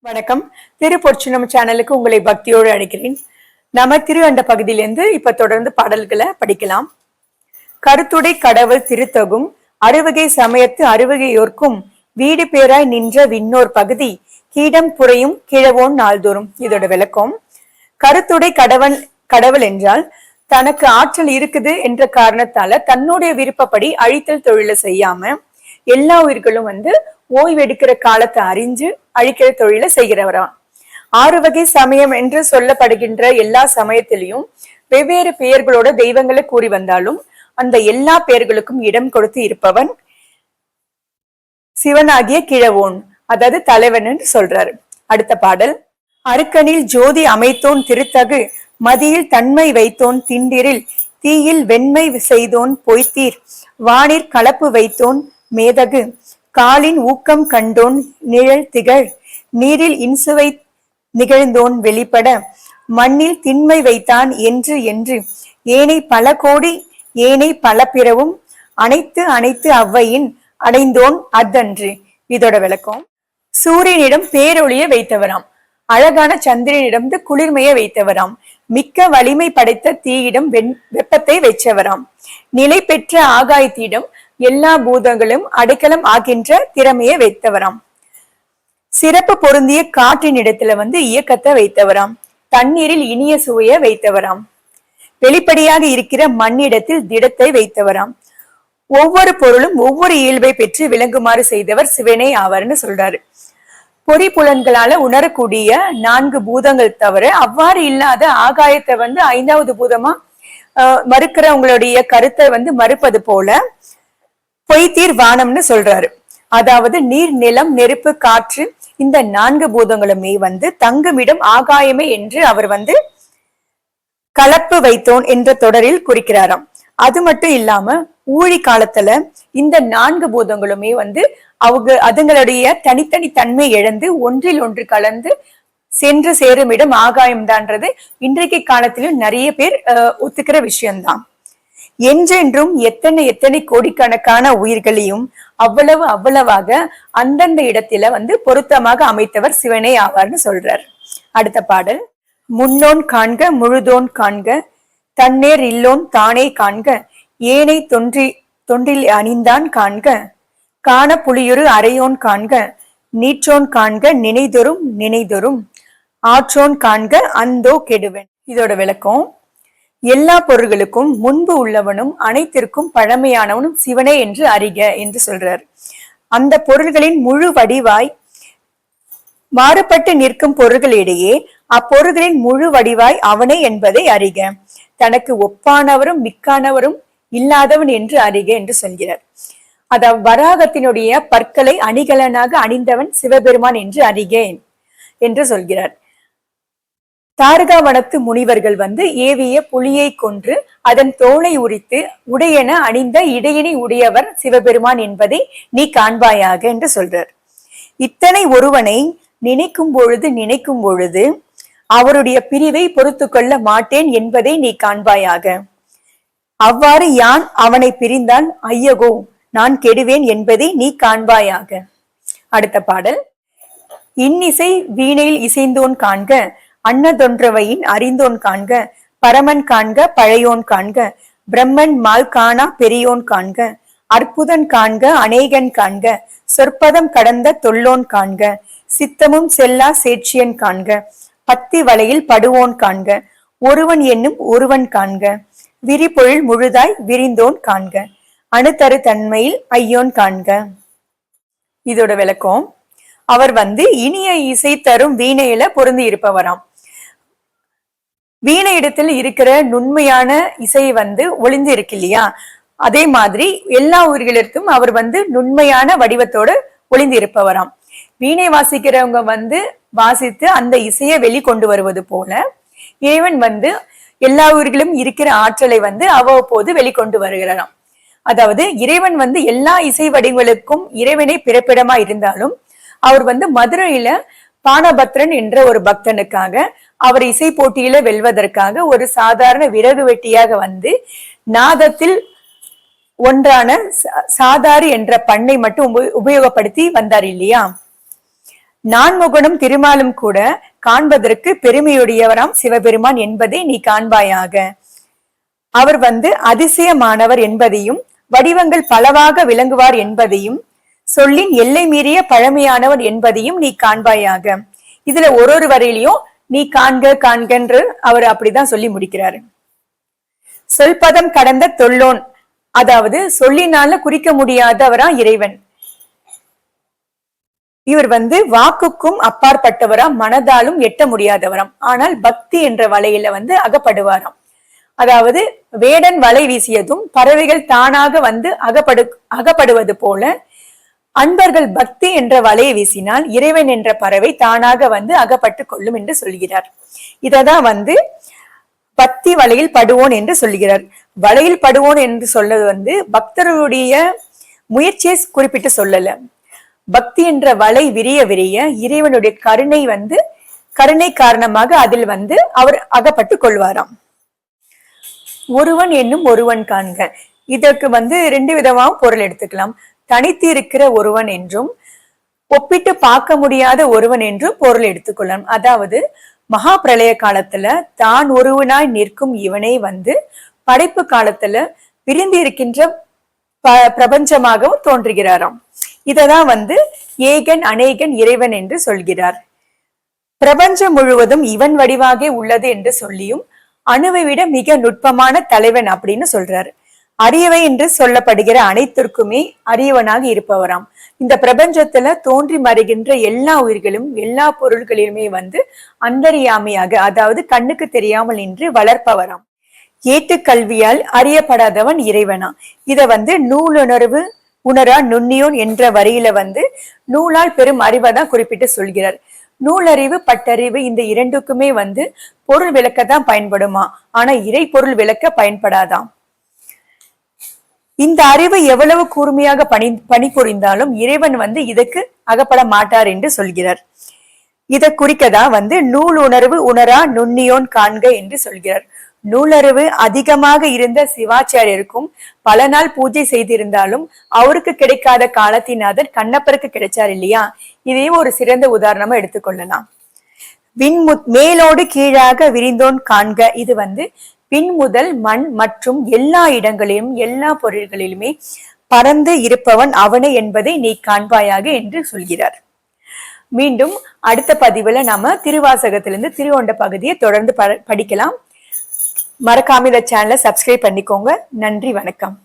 வணக்கம். திருப்பொற்சினம் சேனலுக்கு உங்களை பக்தியோடு அழைக்கிறேன். நம்ம திரு அண்ட பகுதியிலிருந்து இப்ப தொடர்ந்து பாடல்களை படிக்கலாம். கருத்துடை கடவுள் திருத்தகும் அறுவகை சமயத்து அறுவகையோர்க்கும் வீடு பேராய் நின்ற விண்ணோர் பகுதி கீடம் புறையும் கிழவோன் நாள்தோறும். இதோட விளக்கம், கருத்துடை கடவுள் என்றால் தனக்கு ஆற்றல் இருக்குது என்ற காரணத்தால தன்னுடைய விருப்பப்படி அழித்தல் தொழிலை செய்யாம எல்லா உயிர்களும் ஓய்வெடுக்கிற காலத்தை அறிஞ்சு அழிக்கிற தொழிலை செய்கிறவரா. 6 வகை சமயம் என்று சொல்லப்படுகின்ற எல்லா சமயத்திலையும் வெவ்வேறு பெயர்களோட தெய்வங்களை கூறி வந்தாலும் அந்த எல்லா பெயர்களுக்கும் இடம் கொடுத்து இருப்பவன் சிவனாகிய கிழவோன், அதாவது தலைவன் என்று சொல்றாரு. அடுத்த பாடல், அருக்கனில் ஜோதி அமைத்தோன் திருத்தகு மதியில் தன்மை வைத்தோன் திண்டிரில் தீயில் வெண்மை செய்தோன் பொய்த்தீர் வானிற் கலப்பு வைத்தோன் மேதகு காலின் ஊக்கம் கண்டோன் நிழல் திகழ் நீரில் இன்சுவை நிகழ்ந்தோன் வெளிப்பட மண்ணில் திண்மை வைத்தான் என்று என்று ஏனை பல கோடி ஏனை பல பிறவும் அனைத்து அனைத்து அவ்வையின் அடைந்தோன் அத்தன்று. இதோட விளக்கம், சூரியனிடம் பேரொளிய வைத்தவராம், அழகான சந்திரனிடம் குளிர்மையை வைத்தவராம், மிக்க வலிமை படைத்த தீயிடம் வெப்பத்தை வைச்சவராம், நிலை பெற்ற ஆகாயத்திடம் எல்லா பூதங்களும் அடைக்கலம் ஆகின்ற திறமையை வைத்தவராம், சிறப்பு பொருந்திய காற்றின் இடத்துல இயக்கத்தை வைத்தவராம், தண்ணீரில் இனிய சுவையை வைத்தவராம், வெளிப்படையாக இருக்கிற மண்ணிடத்தில் திடத்தை வைத்தவராம், ஒவ்வொரு பொருளும் ஒவ்வொரு இயல்பை பெற்று விளங்குமாறு செய்தவர் சிவனே ஆவார்னு சொல்றாரு. பொறி புலன்களால உணரக்கூடிய 4 பூதங்கள் தவிர அவ்வாறு இல்லாத ஆகாயத்தை 5வது பூதமா மறுக்கிறவங்களுடைய கருத்தை மறுப்பது போல பொய்த்தீர் வானம்னு சொல்றாரு. அதாவது நீர், நிலம், நெருப்பு, காற்று இந்த 4 பூதங்களுமே தங்குமிடம் ஆகாயமே என்று அவர் கலப்பு வைத்தோன் என்ற தொடரில் குறிக்கிறாராம். அது மட்டும் இல்லாம ஊழி காலத்துல இந்த 4 பூதங்களுமே அதுங்களுடைய தனித்தனி தன்மை இழந்து ஒன்றில் ஒன்று கலந்து சென்று சேரும் இடம் ஆகாயம்தான்றது இன்றைக்கு காலத்திலும் நிறைய பேர் ஒத்துக்கிற விஷயம்தான். என்றென்றும் எத்தனை எத்தனை கோடிக்கணக்கான உயிர்களையும் அவ்வளவாக அந்தந்த இடத்துல பொருத்தமாக அமைத்தவர் சிவனே ஆவார்னு சொல்றார். அடுத்த பாடல், முன்னோன் காண்க முழுதோன் காண்க தன்னேர் இல்லோன் தானே காண்க ஏனை தொன்றில் அணிந்தான் காண்க காண புலியுரு அறையோன் காண்க நீற்றோன் காண்க நினைதொரும் ஆற்றோன் காண்க அந்தோ கெடுவன். இதோட விளக்கம், எல்லா பொருள்களுக்கும் முன்பு உள்ளவனும் அனைத்திற்கும் பழமையானவனும் சிவனே என்று அறிக என்று சொல்றார். அந்த பொருள்களின் முழு வடிவாய் மாறுபட்டு நிற்கும் பொருள்களிடையே அப்பொருள்களின் முழு வடிவாய் அவனே என்பதை அறிக, தனக்கு ஒப்பானவரும் மிக்கானவரும் இல்லாதவன் என்று அறிக என்று சொல்கிறார். அதாவது வராகத்தினுடைய பற்களை அணிகலனாக அணிந்தவன் சிவபெருமான் என்று அறிகேன் என்று சொல்கிறார். தாரகாவனத்து முனிவர்கள் ஏவிய புலியை கொன்று அதன் தோலை உரித்து உடையென அணிந்த இடையினை உடையவர் சிவபெருமான் என்பதை நீ காண்பாயாக என்று சொல்றார். இத்தனை ஒருவனை நினைக்கும் பொழுது அவருடைய பிரிவை பொறுத்து கொள்ள மாட்டேன் என்பதை நீ காண்பாயாக. அவ்வாறு யான் அவனை பிரிந்தால் ஐயகோ நான் கெடுவேன் என்பதை நீ காண்பாயாக. அடுத்த பாடல், இன்னிசை வீணையில் இசைந்தோன் காண்க அன்னதொன்றவையின் அறிந்தோன் காண்க பரமன் காண்க பழையோன் காண்க பிரம்மன் மால் காணா பெரியோன் காண்க அற்புதன் காண்க அநேகன் காண்க சொற்பதம் கடந்த தொல்லோன் காண்க சித்தமும் செல்லா சேட்சியன் காண்க பத்தி வலையில் படுவோன் காண்க ஒருவன் என்னும் ஒருவன் காண்க விரிபொழில் முழுதாய் விரிந்தோன் காண்க அணுத்தரு தன்மையில் ஐயோன் காண்க. இதோட விளக்கம், அவர் இனிய இசை தரும் வீணையில பொருந்தி இருப்பவராம். வீணை இடத்துல இருக்கிற நுண்மையான இசை ஒளிந்து இருக்கு இல்லையா, அதே மாதிரி எல்லா உயிர்களிடத்தும் அவர் நுண்மையான வடிவத்தோடு ஒளிந்து இருப்பவராம். வீணை வாசிக்கிறவங்க வாசித்து அந்த இசையை வெளிக்கொண்டு வருவது போல இறைவன் எல்லா உயிர்களும் இருக்கிற ஆற்றலை அவ்வப்போது வெளிக்கொண்டு வருகிறாராம். அதாவது இறைவன் எல்லா இசை வடிவங்களுக்கும் இறைவனை பிறப்பிடமா இருந்தாலும் அவர் மதுரையில பானபத்ரன் என்ற ஒரு பக்தனுக்காக அவர் இசை போட்டியில வெல்வதற்காக ஒரு சாதாரண விறகு வெட்டியாக நாதத்தில் ஒன்றான சாதாரி என்ற பண்ணை மட்டும் உபயோகப்படுத்தி வந்தார் இல்லையா. நான்முகனும் திருமாலும் கூட காண்பதற்கு பெருமையுடையவராம் சிவபெருமான் என்பதை நீ காண்பாயாக. அவர் அதிசயமானவர் என்பதையும் வடிவங்கள் பலவாக விளங்குவார் என்பதையும் சொல்லின் எல்லை மீறிய பழமையானவர் என்பதையும் நீ காண்பாயாக. இதுல ஒரு வரையிலையும் நீ காண்க காண்கன்று அவர் அப்படிதான் சொல்லி முடிக்கிறாரு. சொல்பதம் கடந்த தொல்லோன், அதாவது சொல்லினால குறிக்க முடியாதவரா இறைவன். இவர் வாக்குக்கும் அப்பாற்பட்டவராம், மனதாலும் எட்ட முடியாதவராம். ஆனால் பக்தி என்ற வலையில அகப்படுவாராம். அதாவது வேடன் வலை வீசியதும் பறவைகள் தானாக அகப்படுவது போல அன்பர்கள் பக்தி என்ற வலையை வீசினால் இறைவன் என்ற பறவை தானாக அகப்பட்டு கொள்ளும் என்று சொல்கிறார். இததான் பக்தி வலையில் படுவோன் என்று சொல்கிறார். வலையில் படுவோன் என்று சொல்வது பக்தருடைய முயற்சியை குறிப்பிட்டு சொல்லல. பக்தி என்ற வலை விரிய விரிய இறைவனுடைய கருணை காரணமாக அதில் அவர் அகப்பட்டு கொள்வாராம். ஒருவன் என்னும் ஒருவன் காண்க, இதற்கு ரெண்டு விதமாக பொருள் எடுத்துக்கலாம். தனித்து இருக்கிற ஒருவன் என்றும் ஒப்பிட்டு பார்க்க முடியாத ஒருவன் என்றும் பொருள் எடுத்துக்கொள்ளலாம். அதாவது மகா பிரளய காலத்துல தான் ஒருவனாய் நிற்கும் இவனை படைப்பு காலத்துல பிரிந்து இருக்கின்ற பிரபஞ்சமாகவும் தோன்றுகிறாராம். இததான் ஏகன் அநேகன் இறைவன் என்று சொல்கிறார். பிரபஞ்சம் முழுவதும் இவன் வடிவாக உள்ளது என்று சொல்லியும் அணுவை விட மிக நுட்பமான தலைவன் அப்படின்னு சொல்றாரு. அரியவை என்று சொல்லப்படுகிற அனைத்திற்குமே அரியவனாக இருப்பவராம். இந்த பிரபஞ்சத்துல தோன்றி மறைகின்ற எல்லா உயிர்களும் எல்லா பொருள்களிலுமே அந்தரியாமையாக, அதாவது கண்ணுக்கு தெரியாமல் நின்று வளர்ப்பவராம். ஏட்டு கல்வியால் அறியப்படாதவன் இறைவனா. இத நூலுணர்வு உணரா நுண்ணியோன் என்ற வரியில நூலால் பெரும் அறிவைதான் குறிப்பிட்டு சொல்கிறார். நூலறிவு பட்டறிவு இந்த இரண்டுக்குமே பொருள் விளக்கத்தான் பயன்படுமா, ஆனா இறை பொருள் விளக்க பயன்படாதாம். இந்த அறிவு எவ்வளவு கூர்மையாக பணிபுரிந்தாலும் இறைவன் இதற்கு அகப்பட மாட்டார் என்று சொல்கிறார். இதை குறிக்கதான் நூல் உணர்வு உணரா நுண்ணியோன் காண்க என்று சொல்கிறார். நூலறிவு அதிகமாக இருந்த சிவாச்சாரியருக்கும் பல நாள் பூஜை செய்திருந்தாலும் அவருக்கு கிடைக்காத காலத்தினாதன் கண்ணப்பருக்கு கிடைச்சார் இல்லையா. இதையும் ஒரு சிறந்த உதாரணமா எடுத்துக்கொள்ளலாம். மேலோடு கீழாக விரிந்தோன் காண்க, இது பின் முதல் மண் மற்றும் எல்லா இடங்களிலும் எல்லா பொருள்களிலுமே பறந்து இருப்பவன் அவனே என்பதை நீ காண்பாயாக என்று சொல்கிறார். மீண்டும் அடுத்த பதிவுல நாம திருவாசகத்திலிருந்து திருவொண்ட பகுதியை தொடர்ந்து படிக்கலாம். மறக்காம இந்த சேனலை சப்ஸ்கிரைப் பண்ணிக்கோங்க. நன்றி, வணக்கம்.